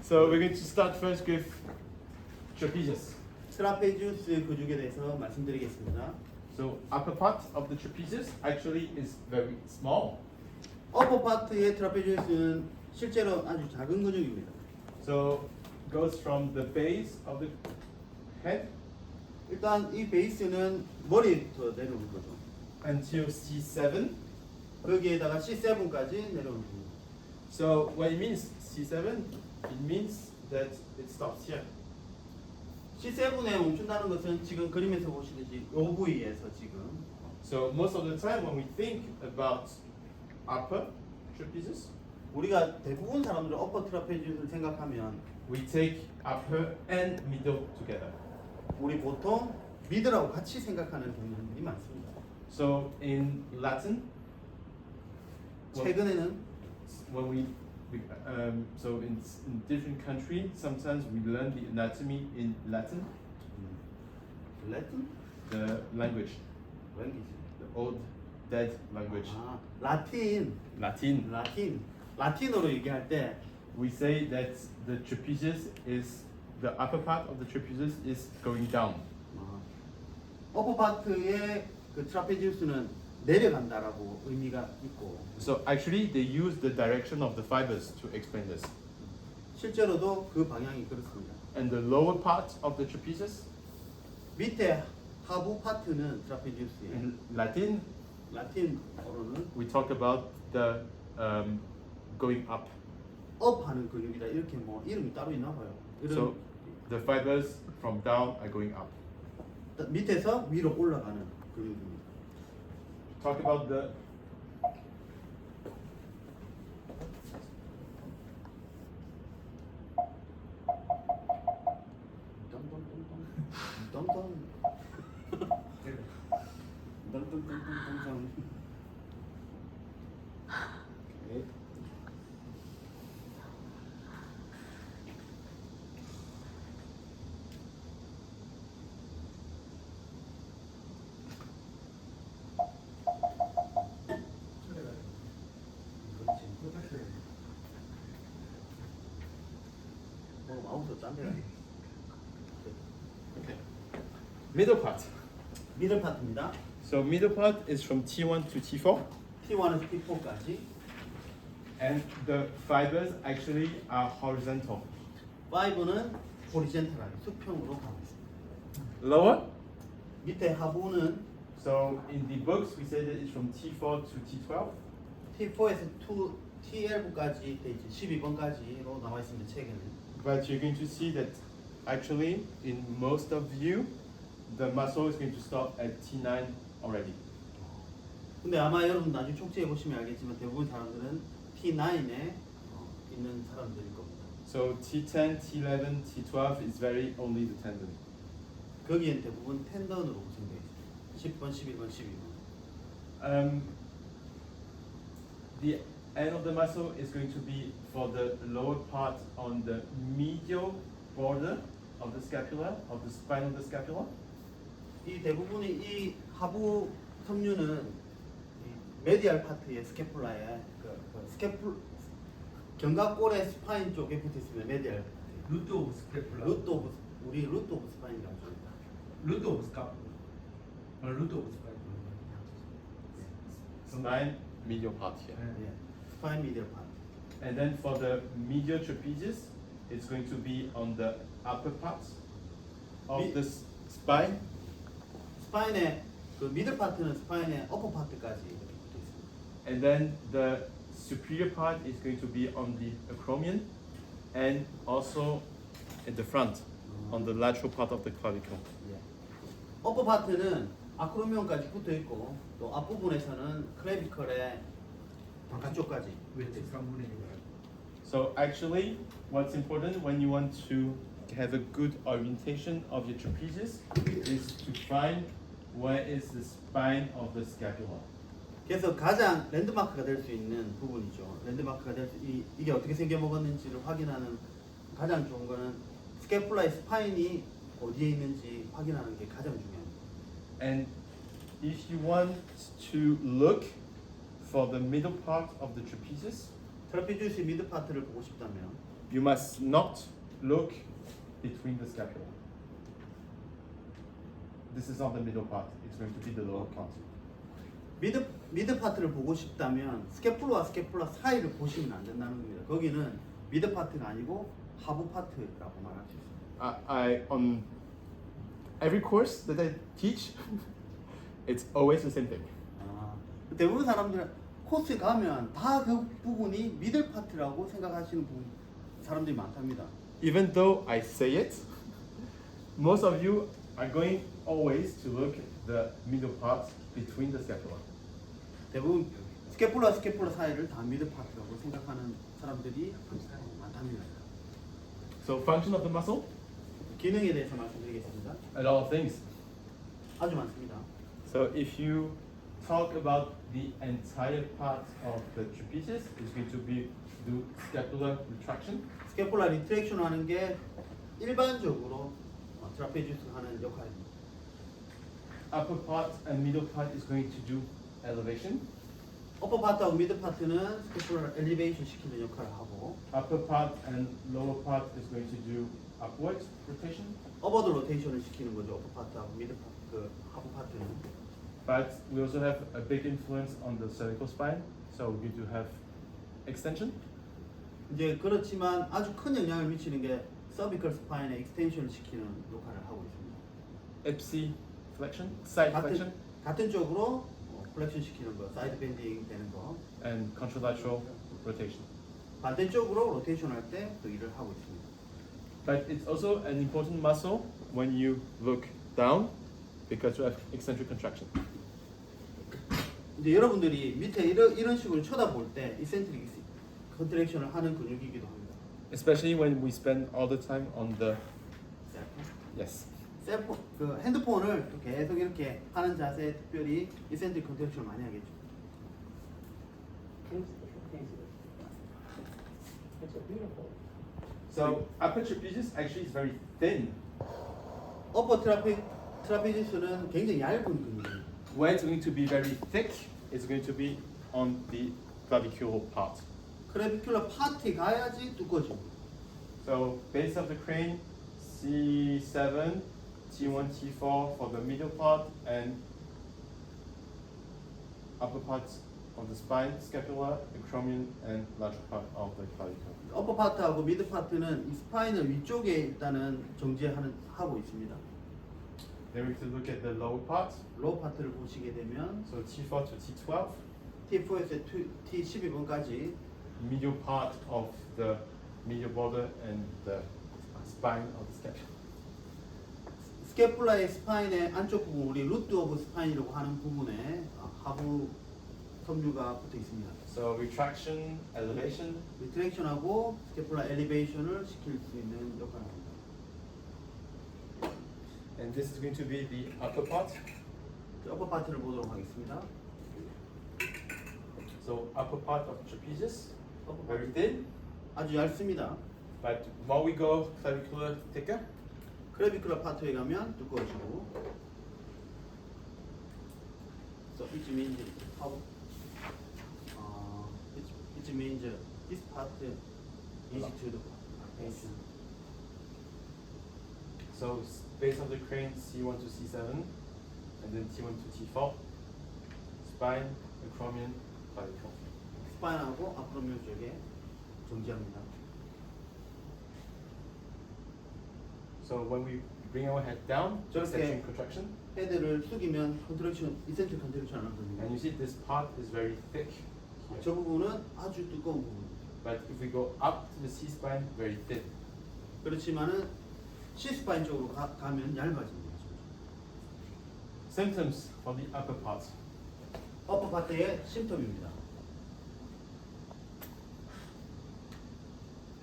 So we're going to start first with trapezius. 트라페지우스 근육에 대해서 말씀드리겠습니다. So upper part of the trapezius actually is very small. 어퍼 파트의 트라페지우스는 실제로 아주 작은 근육입니다. So it goes from the base of the head 일단 이 베이스는 머리부터 내려오는 거죠. until C7. 거기에다가 C7까지 내려오는 겁니다. So what it means C7, it means that it stops here. C7에 멈춘다는 것은 지금 그림에서 보시듯이 이 부위에서 지금 So most of the time when we think about upper trapezius, 우리가 대부분 사람들은 어퍼 트라페지우스를 생각하면 we take upper and middle together. 우리 보통 미드라고 같이 생각하는 경우들이 많습니다. So in Latin, 최근에는 when we so in different countries, sometimes we learn the anatomy in Latin, 라틴? the language, 랭귀지. the old dead language. 아, 라틴. Latin. 라틴어로 얘기할 때 We say that the trapezius is the upper part of the trapezius is going down. 어퍼 파트의 그 트라페지우스는 내려간다라고 의미가 있고 So actually, they use the direction of the fibers to explain this. 실제로도 그 방향이 그렇습니다. And the lower part of the trapezius, 밑에 하부 파트는 트라페지우스예요. in Latin, 라틴어로는 we talk about the going up. 업하는 근육이다 이렇게 뭐 이름이 따로 있나 봐요. 이런 So the fibers from down are going up. 밑에서 위로 올라가는 근육입니다. Talk about the 마우스 짠데. okay. Middle part. 미들 파트입니다. So middle part is from T1 to T4, T1에서 T4까지. and the fibers actually are horizontal. 5는 호리젠탈하게 수평으로 가고 있습니다. Lower. 밑에 하부는 So in the books we say that it's from T4 to T12. T4에서 T11까지 돼 있죠. 12번까지로 나와 있습니다. 책에는. But you're going to see that actually in most of you, the muscle is going to stop at T9 already. 근데 아마 여러분 나중에 촉지해 보시면 알겠지만 대부분 사람들은 T9에 있는 사람들일 겁니다. So T10, T11, T12 is very only the tendon. 거기엔 대부분 텐던으로 구성되어 있습니다. 10번, 11번, 12번. The end of the muscle is going to be for the lower part on the medial border of the scapula, of the spine of the scapula. 이 대부분이 이 하부 섬유는 이 메디알 파트의 스캐폴라에 견갑골의 스파인 쪽에 붙어 있습니다. 메디알 루트 오브 스크래플라. 루트 오브 스파인이라고 합니다. 루트 오브 스카프. 루트 오브 스카프. Spine, medial part here. 예, 스파인 미디얼 파트. And then for the medial trapezius, it's going to be on the upper part of the spine. 스파인의 그 미들 파트는 스파인의 어퍼 파트까지 이렇게 붙어 있습니다. And then the superior part is going to be on the acromion and also at the front, on the lateral part of the clavicle. 예. 어퍼 파트는 아크로미온까지 붙어 있고 또 앞부분에서는 클래비컬의 바깥쪽까지. 왼쪽 3분의 1. So actually, what's important when you want to have a good orientation of your trapezius is to find where is the spine of the scapula. 그래서 가장 랜드마크가 될 수 있는 부분이죠. 랜드마크가 될 수 이게 어떻게 생겨 먹었는지를 확인하는 가장 좋은 거는 스캐플라의 스파인이 어디에 있는지 확인하는 게 가장 중요합니다. And if you want to look for the middle part of the trapezius, 트라피주스 미드 파트를 보고 싶다면 you must not look between the scapula. This is not the middle part. It's going to be the lower part. 미드 파트를 보고 싶다면 스캐플라와 스캐플라 사이를 보시면 안 된다는 겁니다. 거기는 미드 파트가 아니고 하부 파트라고 말할 수 있습니다. I on every course that I teach, it's always the same thing. 대부분 사람들은 코스 가면 다 그 부분이 미들 파트라고 생각하시는 사람들이 많답니다. Even though I say it, most of you are going always to look at the middle part between the scapula. 대부분 스캐플라 사이를 다 미들 파트라고 생각하는 사람들이 많답니다. So function of the muscle, 기능에 대해서 말씀드리겠습니다. a lot of things. 아주 많습니다. So if you talk about the entire part of the trapezius, it's going to be do scapular retraction. 스캐플라 리트랙션 하는 게 일반적으로 트라페지우스가 하는 역할입니다. Upper part and middle part is going to do elevation. 어퍼 파트하고 미드 파트는 스캐플라 엘리베이션 시키는 역할을 하고 Upper part and lower part is going to do upward rotation. 어버드 로테이션을 시키는 거죠. 어퍼 파트하고 미드 파트, 그 하부 파트는. But we also have a big influence on the cervical spine, so we're going to have extension. 이제 그렇지만 아주 큰 영향을 미치는 게 서비컬 스파인의 익스텐션을 시키는 역할을 하고 있습니다. Ipsi flexion, side flexion, 같은 쪽으로 플렉션 시키는 거, 사이드 밴딩 되는 거. and contralateral rotation. 반대쪽으로 로테이션 할 때 그 일을 하고 있습니다. But it's also an important muscle when you look down because you have eccentric contraction. 이제 여러분들이 밑에 이런 식으로 쳐다볼 때 이센트릭 컨트랙션을 하는 근육이기도 합니다. Especially when we spend all the time on the yes. 셀폰, 그 핸드폰을 또 계속 이렇게 하는 자세에 특별히 이센트릭 컨트랙션을 많이 하겠죠. So upper trapezius actually is very thin. 어퍼 트라페지스는 굉장히 얇은 근육이에요. Where it's going to be very thick, it's going to be on the clavicular part. 크레비큘러 파트 가야지 두꺼워집니다. So base of the crane, C7, T1, T4 for the middle part, and upper parts of the spine, scapula, acromion, and lateral part of the clavicle. 어퍼 파트하고 미드 파트는 이 스파인을 위쪽에 일단은 하고 있습니다. Then we have to look at the lower part. 로우 파트를 보시게 되면 So T4 to T12, T4에서 T12번까지 medial part of the medial border and the spine of the scapula. 스캐플라의 스파인의 안쪽 부분, 우리 루트 오브 스파인이라고 하는 부분에 하부 섬유가 붙어 있습니다. So retraction, elevation, 리트랙션하고 스캐플라 엘리베이션을 시킬 수 있는 역할을 합니다. and this is going to be the upper part. 어퍼 파트를 보도록 하겠습니다. So upper part of trapezius, 어퍼 very 파트 thin, 아주 얇습니다. but while we go clavicular thicker, 크레비큘러 파트에 가면 두꺼워지고. So it means how it means this part is to the patient. so base of the crane C1 to C7, and then T1 to T4, spine, acromion, clavicle. 스파인하고 아프로미오 쪽에 정지합니다. So when we bring our head down, just Okay. eccentric contraction, 헤드를 숙이면 컨트랙션, 이센트릭 컨트랙션 하는 and 겁니다. you see this part is very thick here. 저 부분은 아주 두꺼운 부분입니다. But if we go up to the C spine, very thin. 그렇지만은 C 스파인 쪽으로 가면 얇아집니다. Symptoms for the upper part. 어퍼 파트의 심텀입니다.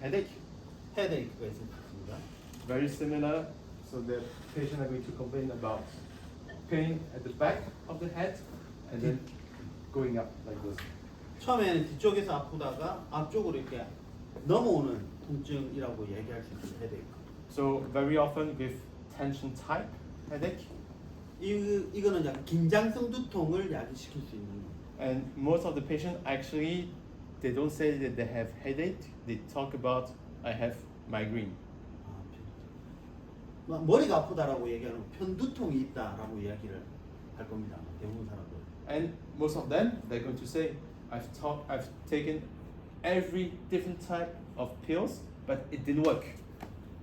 Headache, 헤드에이크가 있을 수 있습니다. very similar. So the patient are going to complain about pain at the back of the head and then going up like this. 처음에는 뒤쪽에서 아프다가 앞쪽으로 이렇게 넘어오는 통증이라고 얘기할 수 있습니다. 헤드에이크. So very often with tension type headache, 이거는 약간 긴장성 두통을 야기시킬 수 있는 겁니다. and most of the patient actually they don't say that they have headache. They talk about I have migraine. 머리가 아프다라고 얘기하는 편두통이 있다라고 이야기를 할 겁니다. 대부분 사람들. And most of them, they're going to say, I've taken every different type of pills, but it didn't work.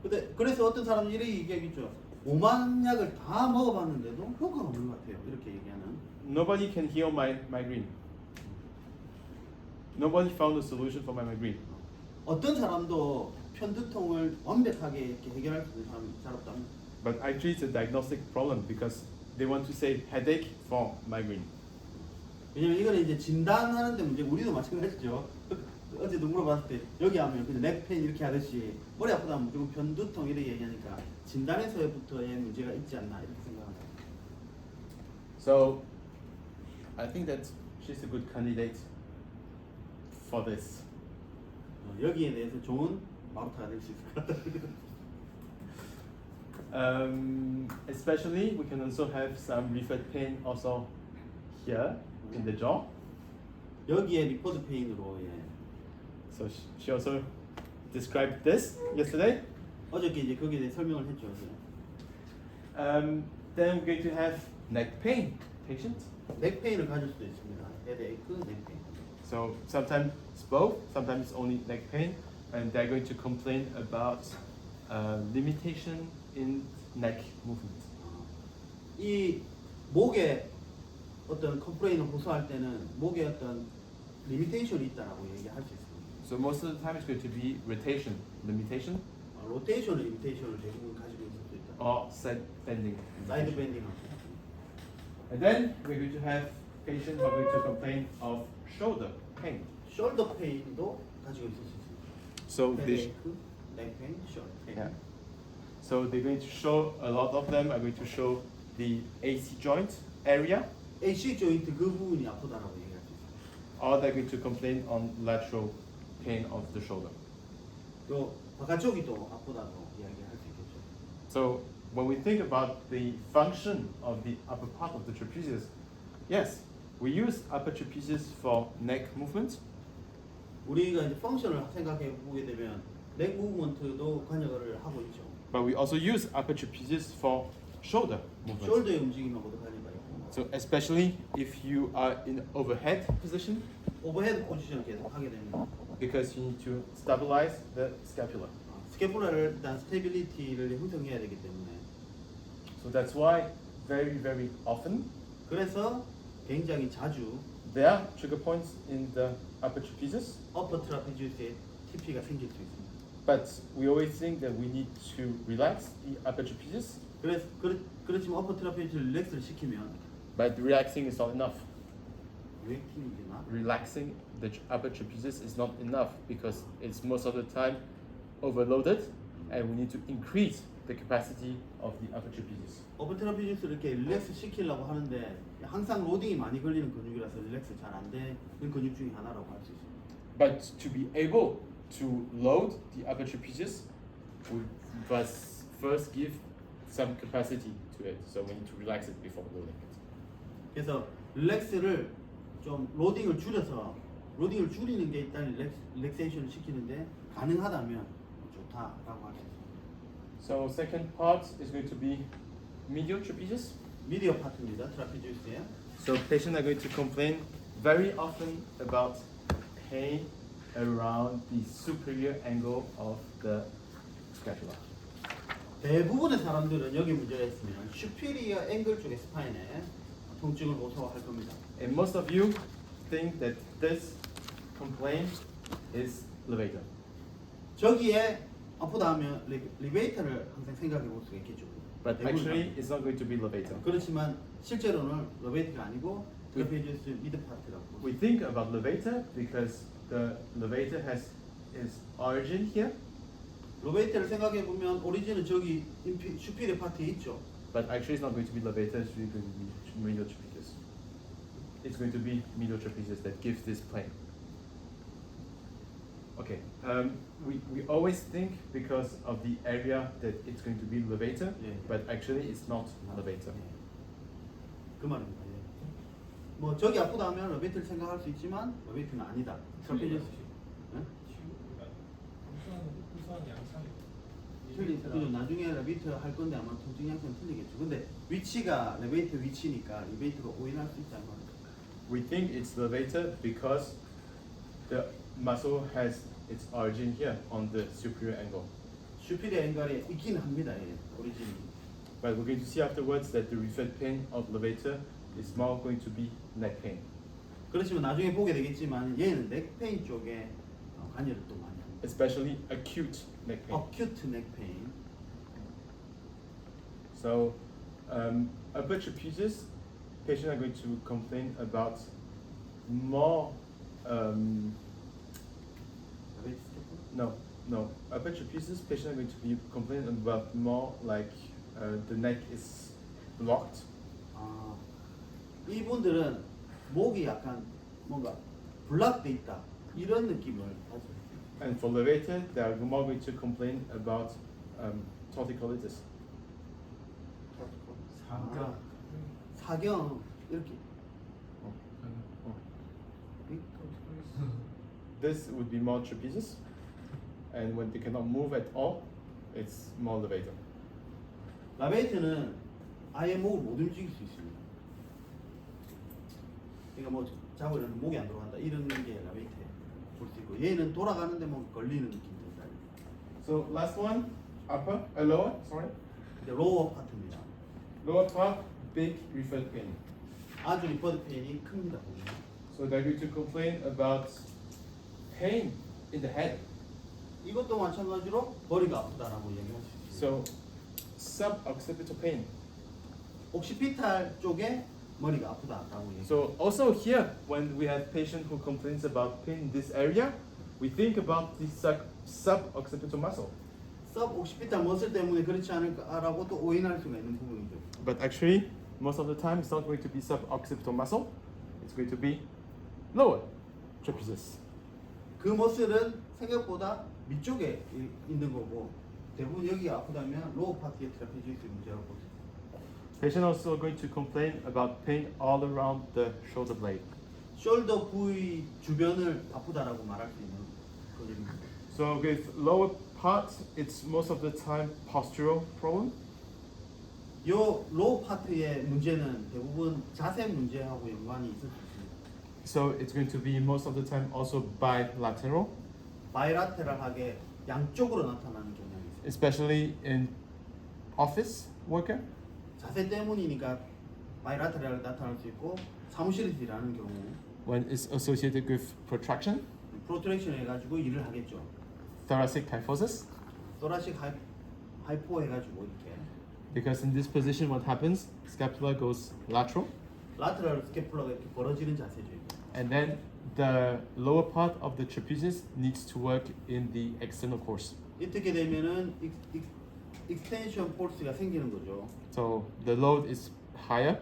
근데 그래서 어떤 사람은 이렇게 얘기하겠죠. 5만 약을 다 먹어봤는데도 효과가 없는 것 같아요. 이렇게 얘기하는. Nobody can heal my migraine. Nobody found a solution for my migraine. 어떤 사람도 편두통을 완벽하게 이렇게 해결할 수 있는 사람이 잘 없답니다. But actually, it's a diagnostic problem because they want to say headache for migraine. 왜냐면 이거는 이제 진단하는데 문제, 우리도 마찬가지죠. 어제도 물어봤을 때 여기 하면 그냥 넥페인 이렇게 하듯이 머리 아프다면 무조건 편두통 이렇게 얘기하니까 진단에서부터의 문제가 있지 않나 이렇게 생각합니다. So, I think that she's a good candidate for this. 여기에 대해서 좋은 마루타가 될 수 있을 것 같아요. Especially, we can also have some referred pain also here in the jaw. 여기에 리포드 페인으로 예. So she also described this yesterday. 어저께 이제 거기에 대해 설명을 했죠. Then we're going to have neck pain patient. 넥페인을 가질 수도 있습니다. 헤드에이크, 넥페인. So sometimes it's both, sometimes it's only neck pain, and they're going to complain about limitation in neck movement. 이 목에 어떤 컴플레인을 호소할 때는 목에 어떤 리미테이션이 있다라고 얘기할 수 있습니다. So most of the time it's going to be rotation limitation 로테이션 리미테이션을 대부분 가지고 있을 수 있다. or side bending. 사이드 밴딩하고. And then we're going to have patients who are going to complain of shoulder pain. 숄더 페인도 가지고 있을 수 있습니다. So they 헤드에이크, 넥페인, 숄더 페인. yeah. So they're going to show, a lot of them are going to show the AC joint area, AC 조인트 그 부분이 아프다라고 얘기할 수 있습니다. or they're going to complain on lateral pain of the shoulder. 또 바깥쪽이 또 아프다고 이야기할 수 있겠죠. So when we think about the function of the upper part of the trapezius, yes, we use upper trapezius for neck movement, 우리가 이제 펑션을 생각해 보게 되면 넥 무브먼트도 관여를 하고 있죠. but we also use upper trapezius for shoulder movement. 숄더의 움직임하고도 관여가 있고. So especially if you are in overhead position, 오버헤드 포지션을 계속 하게 됩니다. because you need to stabilize the scapula. 스캐폴라를 일단 스테빌리티를 형성해야 되기 때문에 So that's why very often 그래서 굉장히 자주 there are trigger points in the upper trapezius, 어퍼 트라피지우스에 TP가 생길 수 있습니다. but we always think that we need to relax the upper trapezius, 그렇지만 어퍼 트라피지우스 릴렉스를 시키면 but relaxing is not enough. 웨이팅이나 Relaxing the upper trapezius is not enough because it's most of the time overloaded, and we need to increase the capacity of the upper trapezius. 어퍼 트라피지우스를 이렇게 릴렉스 시키려고 하는데 항상 로딩이 많이 걸리는 근육이라서 릴렉스 잘 안 되는 근육 중에 하나라고 할 수 있습니다. But to be able to load the upper trapezius, we must first give some capacity to it. So we need to relax it before loading it. 그래서 릴렉스를 좀 로딩을 줄여서 로딩을 줄이는 게 일단 릴렉세이션을 시키는데 가능하다면 좋다라고 할 수 있습니다. So second part is going to be medial trapezius. 미디어 파트입니다. 트라피지우스에. So patients are going to complain very often about pain around the superior angle of the scapula. 대부분의 사람들은 여기 문제가 있으면 슈피리어 앵글 쪽의 스파인에 통증을 호소할 겁니다. And most of you think that this complaint is levator. 저기에 아프다 하면 리베이터를 항상 생각해 볼 수가 있겠죠. But actually, it's not going to be levator. 그렇지만 실제로는 레베이터가 아니고 트라피지우스 미드 파트라고. We think about levator because the levator has its origin here, 레베이터를 생각해 보면 오리진은 저기 슈피리어 파트에 있죠. but actually it's not going to be levator, it's really going to be medial trapezius. It's going to be medial trapezius that gives this plane. Okay, we always think because of the area that it's going to be levator, Yeah. but actually it's not levator. 그 말입니다. 예. 뭐 저기 아프다 하면 러베이트를 생각할 수 있지만 러베이트는 아니다. 트라페지우스. 우선 양상. 그죠. 나중에 레베이트 할 건데 아마 통증 양상은 틀리겠죠. 근데 위치가 레베이트 위치니까 레베이트가 오인할 수 있다는 거예요. We think it's levator because the muscle has its origin here on the superior angle. 슈피리어 앵글에 있긴 합니다. 예, 오리진이. But we're going to see afterwards that the referred pain of levator is more going to be neck pain. 그렇지만 나중에 보게 되겠지만 얘는 넥페인 쪽에 관여를 또 많이 합니다. Especially acute neck pain. 어큐트 넥페인. So, upper trapezius, patients are going to complain about more. 레베이트 스태프? No. Upper trapezius, patients are going to be complaining about more like the neck is blocked. 아, 이분들은 목이 약간 뭔가 블락돼 있다 이런 느낌을 가져요. And for levator, they are more going to complain about torticollitis. 아, 사경 이렇게. This would be more trapezius, and when they cannot move at all, it's more levator. 라베이트는 아예 목을 못 움직일 수 있습니다. 그러니까 뭐 잡으려면 목이 안 들어간다 이런 게 라베이트에 볼 수 있고 얘는 돌아가는데 뭐 걸리는 느낌이 든다. So last one, lower, sorry. 이제 로어 파트입니다. Lower part, big referred pain. 아주 리퍼드 페인이 큽니다. So they're going to complain about pain in the head. 이것도 마찬가지로 머리가 아프다라고 얘기할 수 있습니다. So suboccipital pain. 옥시피탈 쪽에 머리가 아프다라고 얘기해요. So also here, when we have patient who complains about pain in this area, we think about the suboccipital muscle. 섭 옥시피탈 머슬 때문에 그렇지 않을까라고 또 오인할 수가 있는 부분이죠. But actually, most of the time, it's not going to be suboccipital muscle. It's going to be lower trapezius. 그 머슬은 생각보다 밑쪽에 있는 거고 대부분 여기가 아프다면 로어 파트의 트라페지우스 문제라고 볼 수 있습니다. Patient also going to complain about pain all around the shoulder blade. 숄더 부위 주변을 아프다라고 말할 수 있는 그림입니다. So with lower part, it's most of the time postural problem. 요 로우 파트의 문제는 대부분 자세 문제하고 연관이 있을 수 있습니다. So it's going to be most of the time also bilateral, 바이라테럴하게 양쪽으로 나타나는 경향이 있습니다. especially in office worker. 자세 때문이니까 바이라테럴 나타날 수 있고 사무실에서 일하는 경우 When it's associated with protraction, 프로트랙션 해가지고 일을 하겠죠. thoracic kyphosis. thoracic 하이포 해가지고 이렇게 Because in this position, what happens? Scapula goes lateral, 라테럴 스캐플러가 이렇게 벌어지는 자세죠. 이게. and then the lower part of the trapezius needs to work in the external course. 이렇게 되면은 익스텐션 포스가 생기는 거죠. So the load is higher,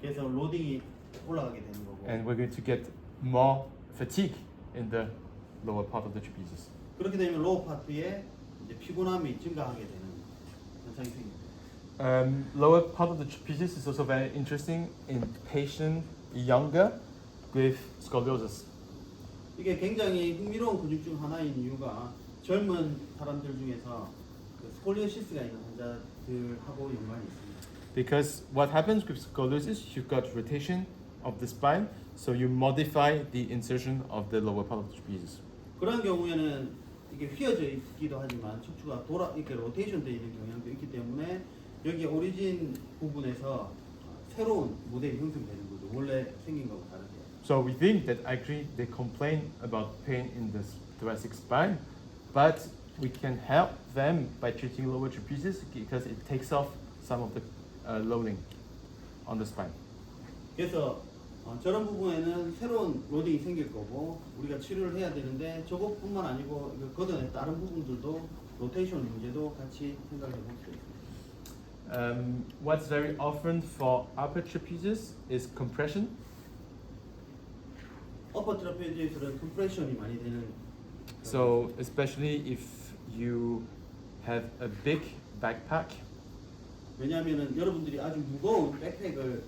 그래서 로딩이 올라가게 되는 거고. and we're going to get more fatigue in the lower part of the trapezius. 그렇게 되면 로우 파트에 이제 피곤함이 증가하게 되는 현상이 생깁니다. Lower part of the trapezius is also very interesting in patient younger with scoliosis. 이게 굉장히 흥미로운 근육 중 하나인 이유가 젊은 사람들 중에서 그 스콜리오시스가 있는 환자들하고 연관이 있습니다. Because what happens with scoliosis, you've got rotation of the spine, so you modify the insertion of the lower part of the trapezius. 그런 경우에는 이게 휘어져 있기도 하지만 척추가 이렇게 로테이션 되어 있는 경향도 있기 때문에 여기 오리진 부분에서 새로운 모델이 형성되는 거죠. 원래 생긴 거하고 다르게. So we think that actually they complain about pain in the thoracic spine, but we can help them by treating lower trapezius because it takes off some of the loading on the spine. 그래서 저런 부분에는 새로운 로딩이 생길 거고 우리가 치료를 해야 되는데 저것뿐만 아니고 이거 걷어낸 다른 부분들도 로테이션 문제도 같이 생각해 볼 수 있습니다. What's very often for upper trapezius is compression. 어퍼 트라페지에서는 컴프레션이 많이 되는. So especially if you have a big backpack, 왜냐하면은 여러분들이 아주 무거운 백팩을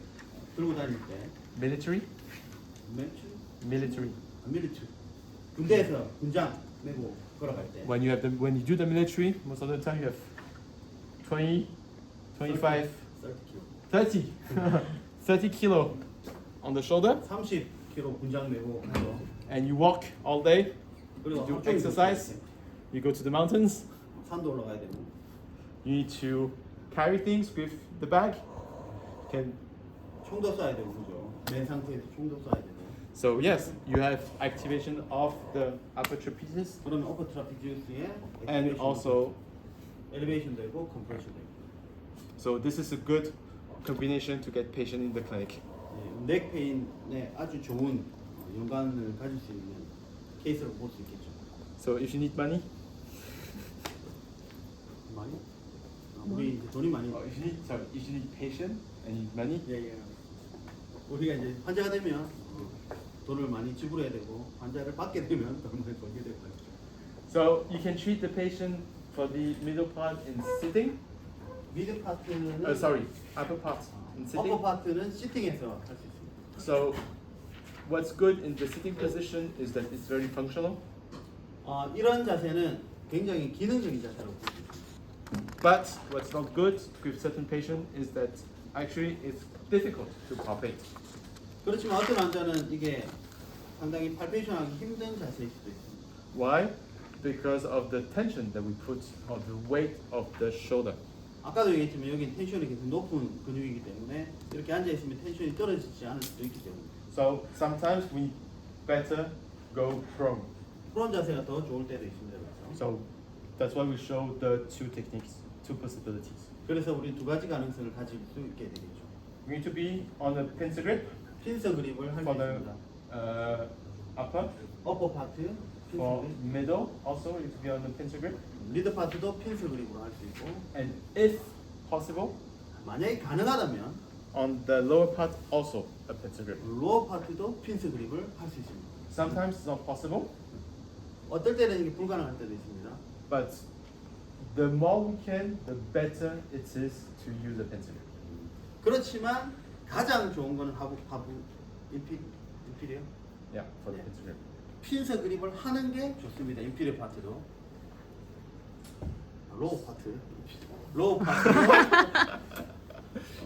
들고 다닐 때 military, Military. 밀리트리. 군대에서 군장 메고 걸어갈 때. When you do the military, most of the time you have 20, 25, 30kg. 30 kilo on the shoulder, 30kg 군장 메고 가서. and you walk all day. 그리고 You do 한쪽에 exercise. You go to the mountains. 산도 올라가야 되고. You need to carry things with the bag. Can 총도 쏴야 되고 그죠? 맨 상태에서 총도 쏴야 되고. so yes, you have activation of the upper trapezius 그러면 어퍼 트라피지우스에 and also 엘리베이션 되고 컴프레션 되고. so this is a good combination to get patient in the clinic. 넥 페인에 아주 좋은 연관을 가질 수 있는 케이스로 볼 수 있겠죠. So if you need money, 많이? 우리 이제 돈이 많이. if you need patient and you need money, 예. 우리가 이제 환자가 되면 돈을 많이 지불해야 되고 환자를 받게 되면 돈을 벌게 되고. so you can treat the patient for the middle part in sitting. 미드 파트는 Upper part in sitting. 어퍼 파트는 시팅에서 할 수 있습니다. So what's good in the sitting position is that it's very functional. 이런 자세는 굉장히 기능적인 자세라고 볼 수 있습니다. But what's not good with certain patient is that actually it's difficult to palpate. 그렇지만 어떤 환자는 이게 상당히 팔페이션하기 힘든 자세일 수도 있습니다. Why? Because of the tension that we put on the weight of the shoulder. 아까도 얘기했지만 여기 텐션이 굉장히 높은 근육이기 때문에 이렇게 앉아 있으면 텐션이 떨어지지 않을 수도 있기 때문에 So sometimes we better go prone. 프론 자세가 더 좋을 때도 있습니다. 그래서, So that's why we show the two techniques, two possibilities. 그래서 우리 두 가지 가능성을 가질 수 있게 되겠죠. We need to be on a pincer grip 핀서 그립을 할 수 for the 있습니다. upper. 어퍼 파트 핀서 For 그립, middle also you need to be on the pincer grip. 미드 파트도 핀서 그립으로 할 수 있고 And if possible, 만약에 가능하다면 on the lower part also a pincer grip. 로어 파트도 핀서 그립을 할 수 있습니다. Sometimes it's not possible, 어떨 때는 이게 불가능할 때도 있습니다. but the more we can, the better it is to use a pincer grip. 그렇지만 가장 좋은 거는 인피리어 Yeah, for the Yeah. pincer grip. 핀서 그립을 하는 게 좋습니다. 인피리어 파트도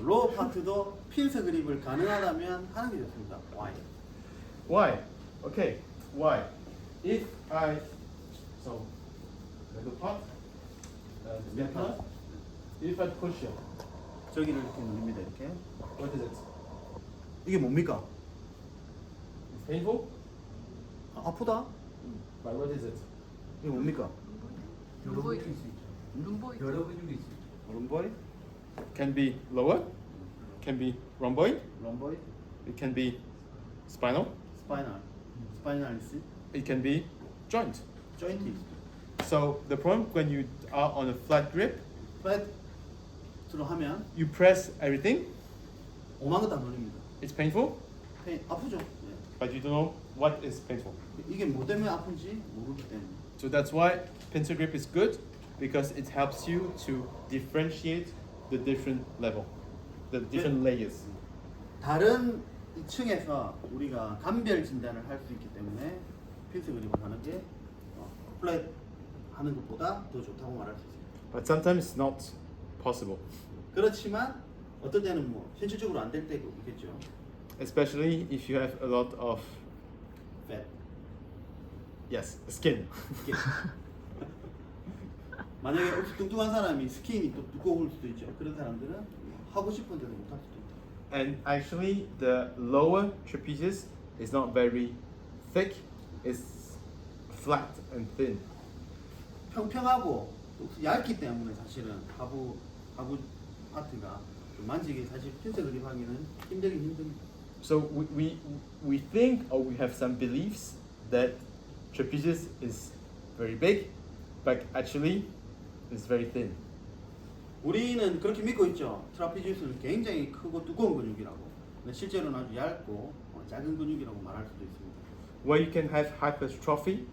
로우 파트도 핀서 그립을 가능하다면 하는 게 좋습니다. Why? Why? Okay, why? If I middle part, middle part. if I push it, 저기를 이렇게 눌립니다. 이렇게 what is it? 이게 뭡니까? It's painful, 아프다? but what is it? 이게 뭡니까? 룸보이드 있을 수 있죠. 룸보이드. 여러 근육이 있을 수 있죠. 롬보이? Can be lower, can be rhomboid, 롬보이? it can be spinal, 스파이널리스? it can be joint. 조인트. So the problem when you are on a flat grip, 플랫으로 하면 you press everything, 오만 거 다 눌립니다. it's painful, 아프죠? 네. but you don't know what is painful. 이게 뭐 때문에 아픈지 모르기 때문에. So that's why pincer grip is good because it helps you to differentiate the different level, the different layers. 다른 층에서 우리가 감별 진단을 할 수 있기 때문에 핀스 그립을 하는 게 플랫 하는 것보다 더 좋다고 말할 수 있습니다. But sometimes it's not possible, 그렇지만 어떨 때는 뭐 현실적으로 안 될 때도 있겠죠. especially if you have a lot of 팻. skin. 이렇게. 만약에 혹시 뚱뚱한 사람이 스킨이 또 두꺼울 수도 있죠. 그런 사람들은 하고 싶은데도 못할 수도 있다. And actually, the lower trapezius is not very thick; it's flat and thin. 평평하고 또 얇기 때문에 사실은 하부 파트가 좀 만지기 사실 핀스 그립하기는 힘들긴 힘듭니다. So we think or we have some beliefs that trapezius is very big, but actually it's very thin. 우리는 그렇게 믿고 있죠. 트라피지우스는 굉장히 크고 두꺼운 근육이라고. 근데 실제로는 아주 얇고 작은 근육이라고 말할 수도 있습니다. Where you can have hypertrophy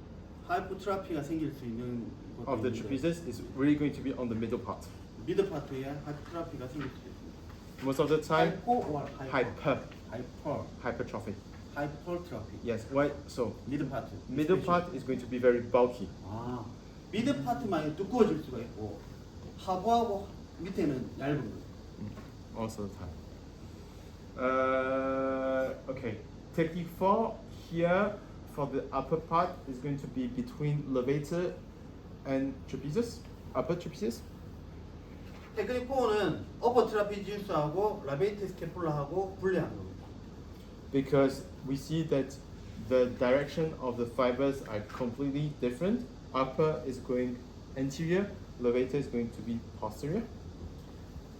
하이퍼트라피가 생길 수 있는 것도 of the 있는데 trapezius is really going to be on the middle part. 미드 파트에 하이퍼트라피가 생길 수도 있습니다. Most of the time, 하이퍼. hyper 하이퍼. hypertrophy. hypertrophy. Yes. Why? So 미드 파트. middle part is going to be very bulky. 아, 미드 파트만 두꺼워질 수가 있고 하부하고 밑에는 얇은 거. Most of the time. Okay. Technique 4 here for the upper part is going to be between levator and trapezius, upper trapezius. 테크닉 4는 어퍼 트라피지우스하고 라베이트 스캐폴라하고 분리하는 겁니다. Because we see that the direction of the fibers are completely different. Upper is going anterior, levator is going to be posterior.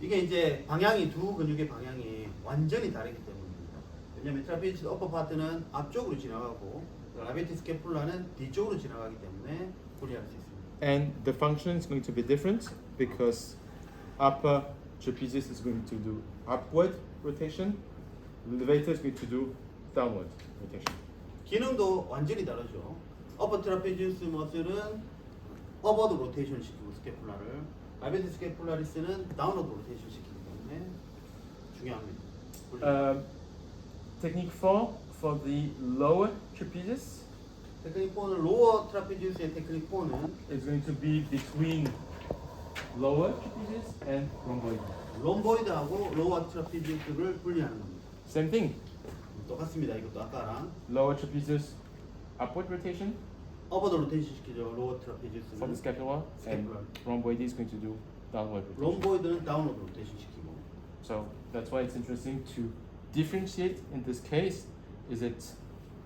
이게 이제 방향이 두 근육의 방향이 완전히 다르기 때문입니다. 왜냐하면 트라피지우스 어퍼 파트는 앞쪽으로 지나가고 라베이트 스캐폴라는 뒤쪽으로 지나가기 때문에 분리할 수 있습니다. And the function is going to be different because upper trapezius is going to do upward rotation, levator is going to do downward rotation. 기능도 완전히 다르죠. 어퍼 트라피지우스 머슬은 업워드 로테이션 시키고 스캐폴라를, 라베이트 스캐폴라리스는 다운워드 로테이션 시키기 때문에 중요합니다. Technique 4 for the lower trapezius 테크닉 4는 로어 트라피지우스의 테크닉 4는 is going to be between lower trapezius and rhomboid. 롬보이드하고 로어 트라피지우스를 분리하는 겁니다. Same thing. 똑같습니다. 이것도 아까랑 Lower trapezius upward rotation 업워드 로테이션 시키죠. 로어 for the 트라피지우스는. scapula, and Scapular. rhomboid is going to do downward rotation. 롬보이드는 다운워드 로테이션 시키고. So that's why it's interesting to differentiate in this case. Is it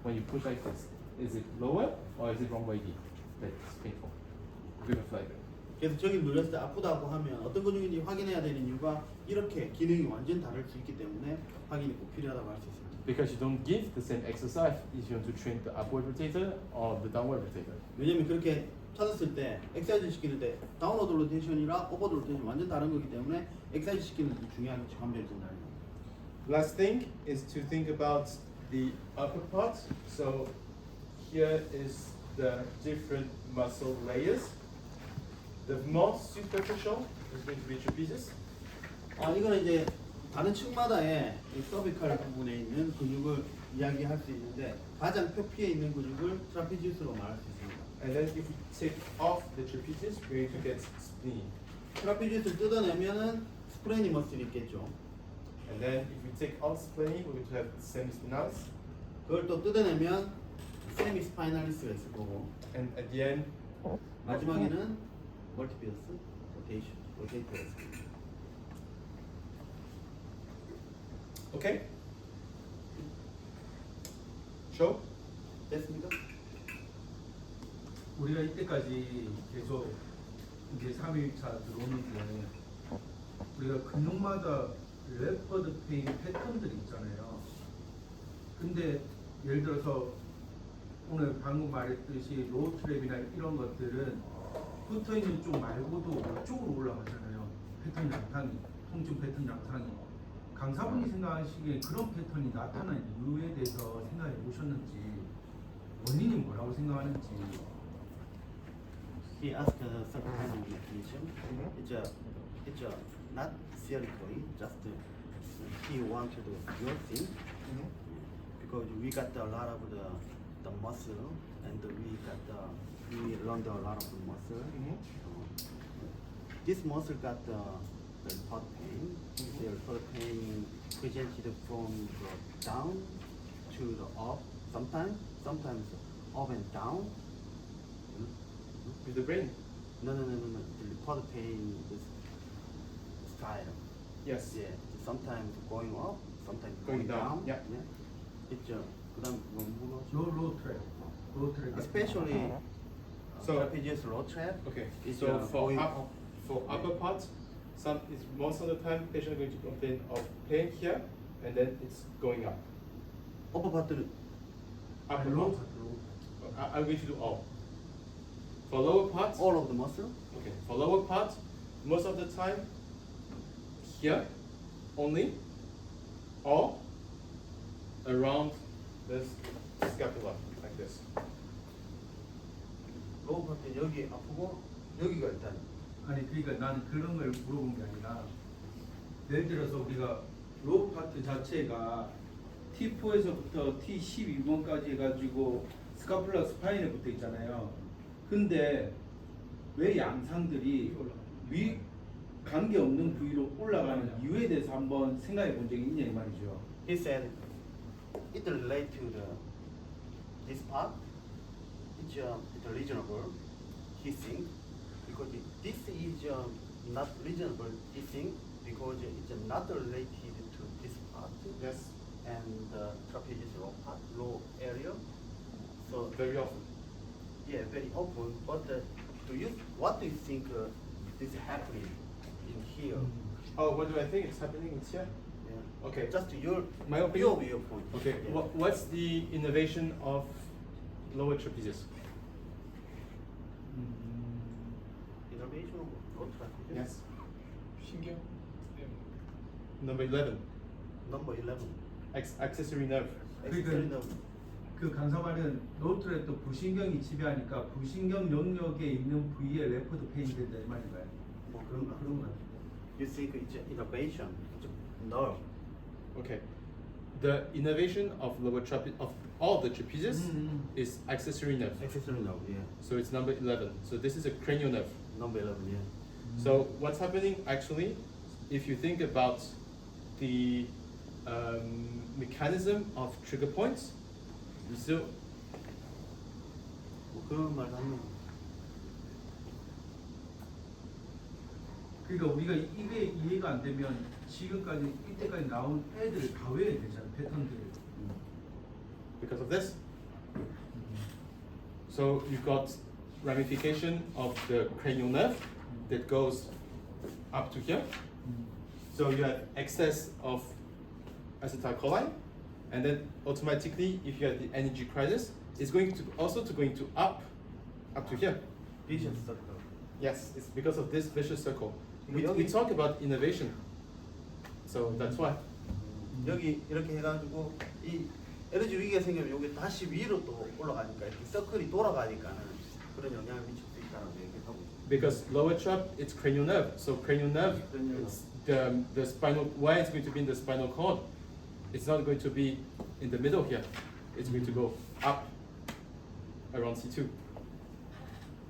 when you push like this? Is it lower or is it rhomboidy? That's painful. Good flavor. 그래서 저기 눌렸을 때 아프다고 하면 어떤 근육인지 확인해야 되는 이유가 이렇게 기능이 완전 다를 수 있기 때문에 확인이 꼭 필요하다고 할 수 있습니다. Because you don't give the same exercise if you want to train the upward rotator or the downward rotator. 왜냐면 그렇게 찾았을 때 엑사이즈 시키는 때 다운워드 로테이션이랑 업워드 로테이션 완전 다른 거기 때문에 엑사이즈 시키는 게 중요한 관점이 된다. Last thing is to think about the upper part. So here is the different muscle layers. The most superficial is going to be trapezius. 이거는 이제 다른 층마다의 이 서비컬 부분에 있는 근육을 이야기할 수 있는데 가장 표피에 있는 근육을 트라피지우스로 말할 수 있습니다. And then if you take off the trapezius, we're going to get spleen. 트라피지우스를 뜯어내면은 스프레니머슬이 있겠죠. And then if you take off spleen, we're going to have semispinalis. 그걸 또 뜯어내면 세미스파이널리스가 있을 거고 And at the end, 마지막에는 멀티피어스 로테이터가 있습니다. okay? Show? 됐습니까? 우리가 이때까지 계속 이제 3일차 들어오는데 우리가 근육마다 레퍼드 페인 패턴들이 있잖아요. 근데 예를 들어서 오늘 방금 말했듯이 로우 트랩이나 이런 것들은 붙어 있는 쪽 말고도 이쪽으로 올라가잖아요. 패턴 양상이, 통증 패턴 양상이. 강사분이 생각하시기에 그런 패턴이 나타난 이유에 대해서 생각해 보셨는지, 원인이 뭐라고 생각하는지. He asked some kind of definition. It's not theoretically, just he wanted your thing because we got a lot of the muscle and we learned a lot of the muscle. This muscle got the report pain. The report pain presented from the down to the up. Sometimes up and down. With the brain? No. The report pain is style. Yes. Yeah. Sometimes going up, sometimes Going down, yeah. 있죠. 그다음 로우 트랩. especially So- trapezius low trap. Okay. It's, So for going upper part, most of the time patient are going to complain of pain here, and then it's going up. upper 파트는 Upper 로우 part. I'm going to do all. For lower part, all of the muscle. okay. For lower part, most of the time, here, only, or around the scapula, like this. 로우 파트 여기 아프고 여기가 일단 아니 그러니까 나는 그런 걸 물어본 게 아니라 예를 들어서 우리가 로우 파트 자체가 T4에서부터 T12번까지 해가지고 스카플라 스파인에 붙어 있잖아요. 근데 왜 양상들이 위 관계없는 부위로 올라가는 이유에 대해서 한번 생각해 본 적이 있냐 이 말이죠. He said it relates to this part. It's reasonable. He think because this is not reasonable. He think because it's not related to this part Yes, and trapezius low part, low area. So very often. yeah, very open. But what do you think is happening in here? Oh, what do I think is happening in here? Yeah. Okay. Just your My opinion? your viewpoint. Okay, Yeah. what's the innovation of lower trapezius? Innovation of trapezius. Yes. 신경 Number 11, Number 11. accessory nerve. External nerve. 그 강사 말은 노트에 또 부신경이 지배하니까 부신경 영역에 있는 부위에 레퍼드 페인이 된다 이 말인가요? 뭐 그런 거 같은데. You think it's innovation, it's nerve. Okay. The innovation of lower of all the trapezius is accessory nerve. Accessory nerve, yeah. So it's number 11. So this is a cranial nerve. Number 11, yeah. So what's happening actually, if you think about the mechanism of trigger points, so 뭐 그런 말 하는 거. 그러니까 우리가 이게 이해가 안 되면 지금까지 이때까지 나온 애들 다 외워야 되잖아요. 패턴들. because of this. So you've got ramification of the cranial nerve that goes up to here. So you have excess of acetylcholine, and then automatically, if you have the energy crisis, it's going to also going to up to here. Vicious circle. Yes, it's because of this vicious circle. We 여기- talk about innovation, so that's why. 여기 이렇게 해가지고 이 에너지 위기가 생기면 여기 다시 위로 또 올라가니까 이렇게 서클이 돌아가니까는 그런 영향을 미칠 수 있다는 얘기하고 있어요. Because lower trap, it's cranial nerve. So cranial nerve, Cranial it's the spinal. Why it's going to be in the spinal cord? It's not going to be in the middle here. It's going to go up around C2.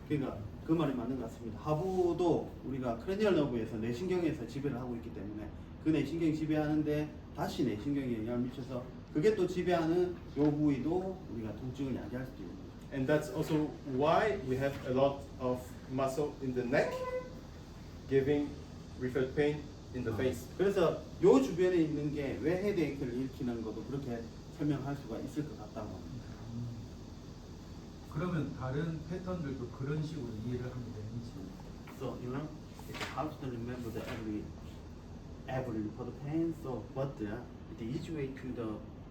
그러니까 그 말이 맞는 것 같습니다. 하부도 우리가 크레니얼 너브에서 뇌신경에서 지배를 하고 있기 때문에 그 뇌신경이 지배하는데 다시 뇌신경에 영향을 미쳐서 그게 또 지배하는 요 부위도 우리가 통증을 야기할 수도 있는 거죠. And that's also why we have a lot of muscle in the neck, giving referred pain in the face. 그래서 요 주변에 있는 게 왜 헤드에이크를 일으키는 것도 그렇게 설명할 수가 있을 것 같다고 합니다. 그러면 다른 패턴들도 그런 식으로 이해를 하면 되는지. So it's hard to remember the every report pain. So but the easy way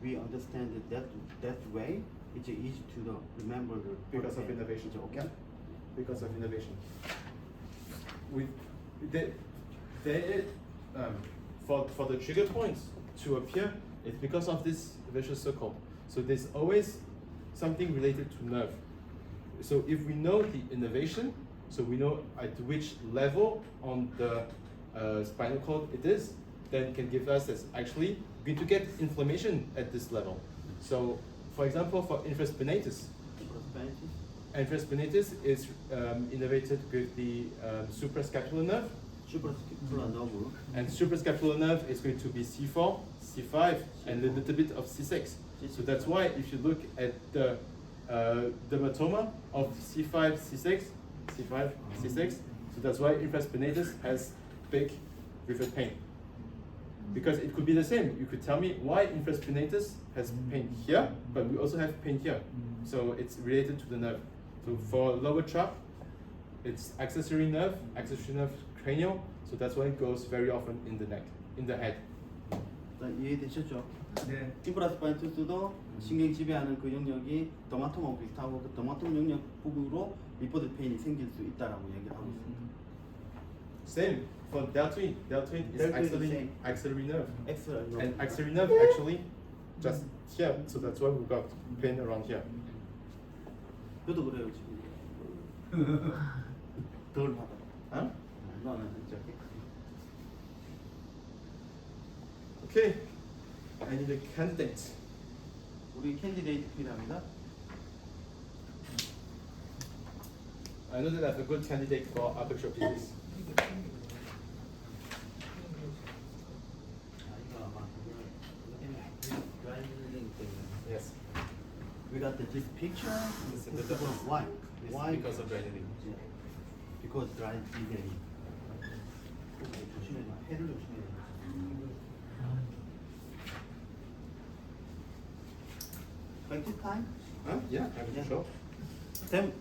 we understand that way. It's easy to remember the Because of pain. innovation. Okay. Because of innovation. For the trigger points to appear, it's because of this vicious circle. So there's always something related to nerve. So if we know the innervation, so we know at which level on the spinal cord it is, then it can give us that's actually going to get inflammation at this level. So for example, for infraspinatus, infraspinatus is innervated with the suprascapular nerve, Suprascapular nerve. and suprascapular nerve is going to be C4, C5, and a little bit of C6. So that's why if you look at the dermatoma of C5, C6, C5, C6, so that's why infraspinatus has big referred pain. Because it could be the same. You could tell me why infraspinatus has pain here, but we also have pain here. So it's related to the nerve. So for lower trap, it's accessory nerve cranial. So that's why it goes very often in the neck, in the head. 이해되셨죠? 네. 인프라스파인투스도 신경 지배하는 그 영역이 더마톰하고 비슷하고 그 더마톰 영역 부분으로 리포드 페인이 생길 수 있다라고 얘기를 하고 있습니다. Same for deltoid. Deltoid is Deltoid is actually same. axillary nerve. 엑스라 And axillary nerve actually just here. So that's why we got pain around here. 저도 그래요 지금. 덜 받아. Huh? 너는 진짜. Okay. I need a candidate. 우리 캔디데이트 필요합니다. I know that I have a good candidate for aperture physics. 이거 아마 드라이빙 때문에. Yes. We got this picture. This is This the is why? It's Why? because of driving. Yeah. Because driving. 조심해. 해를 조심해. Like this time? Huh? Yeah, I'm Yeah. sure. Then